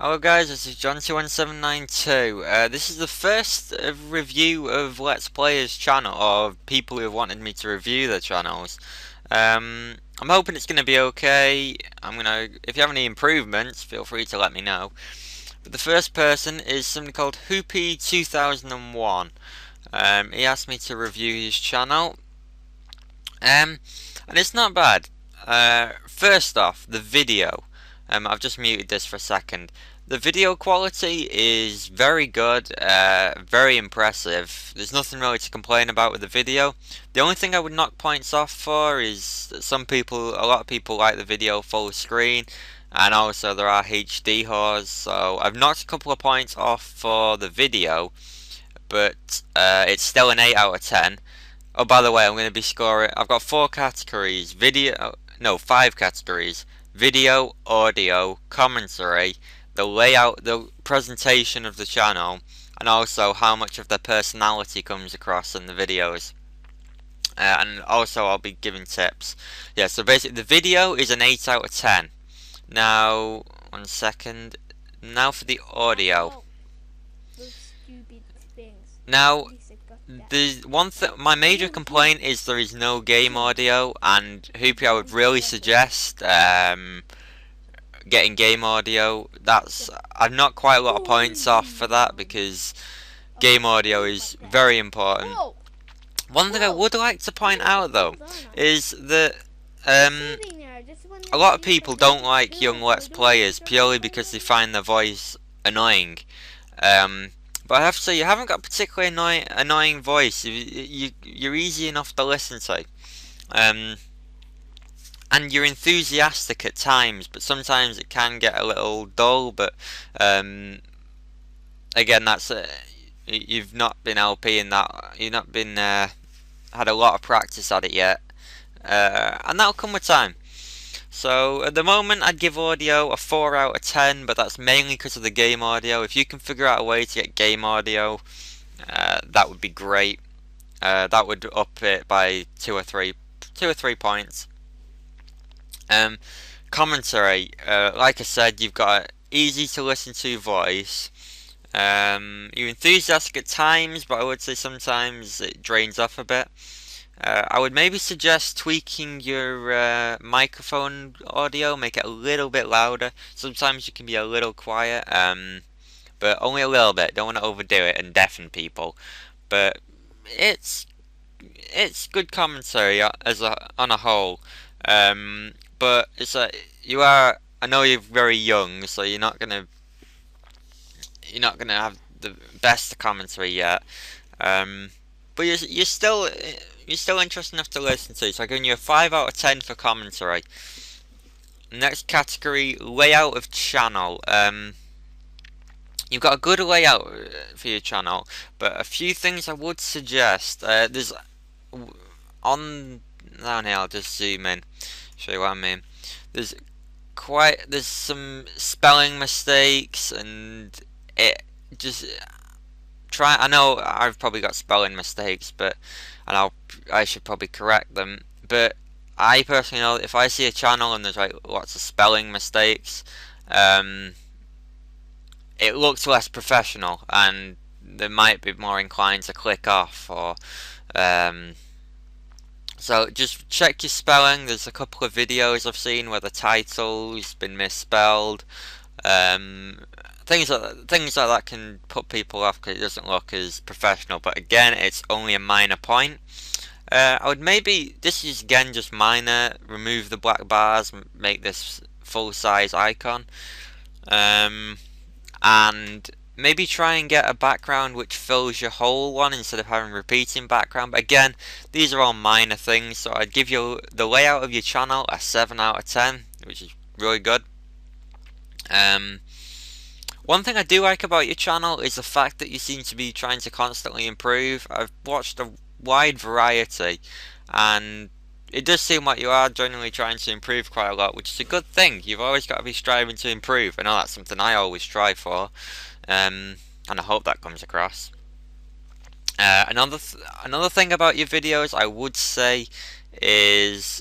Hello guys, this is Hoopy2001. This is the first review of Let's Players channel, or people who have wanted me to review their channels. I'm hoping it's going to be okay. If you have any improvements, feel free to let me know. But the first person is somebody called Hoopy2001. He asked me to review his channel, and it's not bad. First off, the video. I've just muted this for a second. The video quality is very good, very impressive. There's nothing really to complain about with the video. The only thing I would knock points off for is that a lot of people like the video full screen, and also there are HD whores. So I've knocked a couple of points off for the video, but it's still an 8 out of 10. Oh, by the way, I'm going to be scoring. I've got four categories. Five categories: video, audio, commentary, the layout, the presentation of the channel, and also how much of their personality comes across in the videos. And also, I'll be giving tips. Yeah, so basically, the video is an 8 out of 10. Now, 1 second. Now for the audio. Oh, those stupid things. Now, At least I got that. the one thing, my major complaint is there is no game audio, and Hoopy, I would really suggest getting game audio. I've not quite a lot of points off for that because game audio is very important. Whoa! One thing I would like to point out though is that Sitting there, just when a lot of people don't like young Let's Players purely because they find their voice annoying. But I have to say, you haven't got a particularly annoying voice. You're easy enough to listen to. And you're enthusiastic at times, but sometimes it can get a little dull. But again, you've not been LP in that. You've not been had a lot of practice at it yet, and that'll come with time. So at the moment, I'd give audio a 4 out of 10, but that's mainly because of the game audio. If you can figure out a way to get game audio, that would be great. That would up it by two or three points. Commentary, like I said, you've got an easy to listen to voice. You're enthusiastic at times, but I would say sometimes it drains off a bit. I would maybe suggest tweaking your microphone audio, make it a little bit louder. Sometimes you can be a little quiet, but only a little bit. Don't want to overdo it and deafen people. But it's good commentary on a whole. But I know you're very young, so you're not gonna have the best commentary yet. But you're still interesting enough to listen to. So I'm giving you a 5 out of 10 for commentary. Next category, layout of channel. You've got a good layout for your channel, but a few things I would suggest. There's on down here. I'll just zoom in, show you what I mean. There's some spelling mistakes, and it just I know I've probably got spelling mistakes, I should probably correct them. But I personally know that if I see a channel and there's like lots of spelling mistakes, it looks less professional, and they might be more inclined to click off. So just check your spelling. There's a couple of videos I've seen where the title's been misspelled. Things like that can put people off because it doesn't look as professional. But again, it's only a minor point. I would maybe, this is again just minor, remove the black bars, make this full size icon, and maybe try and get a background which fills your whole one instead of having repeating background. But again, these are all minor things, so I'd give you the layout of your channel a 7 out of 10, which is really good. One thing I do like about your channel is the fact that you seem to be trying to constantly improve. I've watched a wide variety, and it does seem like you are generally trying to improve quite a lot, which is a good thing. You've always got to be striving to improve. I know that's something I always strive for, and I hope that comes across. Another thing about your videos I would say is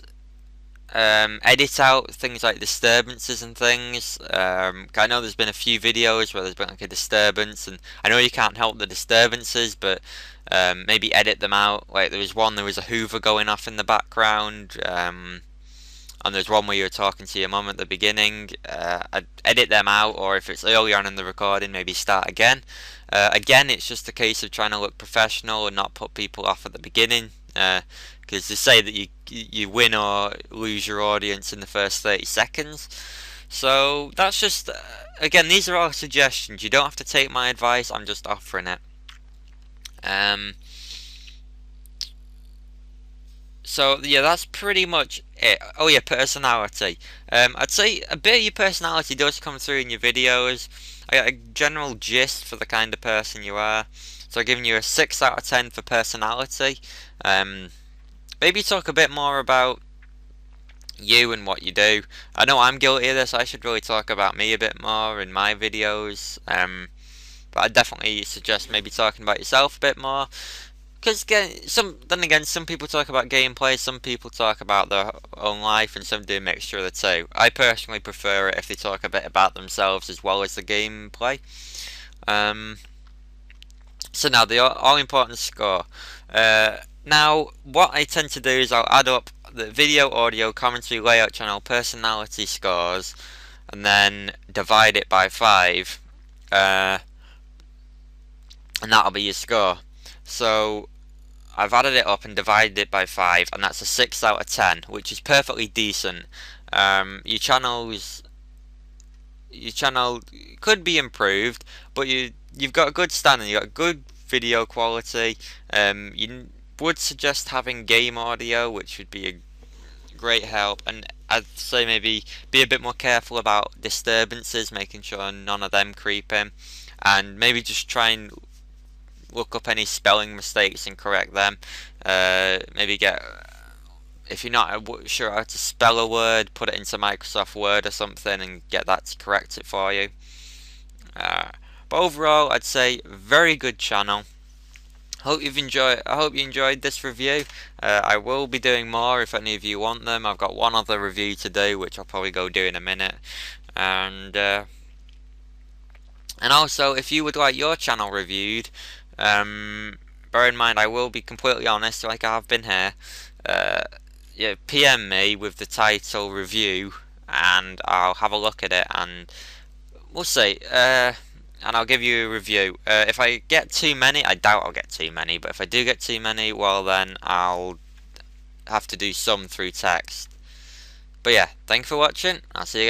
edit out things like disturbances and things. I know there's been a few videos where there's been like a disturbance, and I know you can't help the disturbances, but maybe edit them out. Like there was a Hoover going off in the background. And there's one where you're talking to your mum at the beginning. I'd edit them out, or if it's early on in the recording, maybe start again. Again, it's just a case of trying to look professional and not put people off at the beginning. Because they say that you win or lose your audience in the first 30 seconds. So that's just again, these are all suggestions. You don't have to take my advice. I'm just offering it. Um, So yeah, that's pretty much it. Oh yeah, personality. I'd say a bit of your personality does come through in your videos. I got a general gist for the kind of person you are. So I'm giving you a 6 out of 10 for personality. Um, Maybe talk a bit more about you and what you do. I know I'm guilty of this. I should really talk about me a bit more in my videos. But I definitely suggest maybe talking about yourself a bit more. Because then again, some people talk about gameplay, some people talk about their own life, and some do a mixture of the two. I personally prefer it if they talk a bit about themselves as well as the gameplay. Um, so now the all important score. Now what I tend to do is I'll add up the video, audio, commentary, layout, channel, personality scores, and then divide it by 5, and that'll be your score. So I've added it up and divided it by 5, and that's a 6 out of 10, which is perfectly decent. Your channel could be improved, but you've got a good standing, you've got good video quality. You would suggest having game audio, which would be a great help, and I'd say maybe be a bit more careful about disturbances, making sure none of them creep in, and maybe just try and look up any spelling mistakes and correct them. Maybe get, if you're not sure how to spell a word, put it into Microsoft Word or something and get that to correct it for you. Uh, but overall, I'd say very good channel. I hope you enjoyed this review. I will be doing more if any of you want them. I've got one other review to do, which I'll probably go do in a minute. And also, if you would like your channel reviewed, bear in mind I will be completely honest, like I've been here. Yeah, PM me with the title review, and I'll have a look at it, and we'll see. And I'll give you a review. If I get too many, I doubt I'll get too many, but if I do get too many, well then I'll have to do some through text. But yeah, thanks for watching. I'll see you again.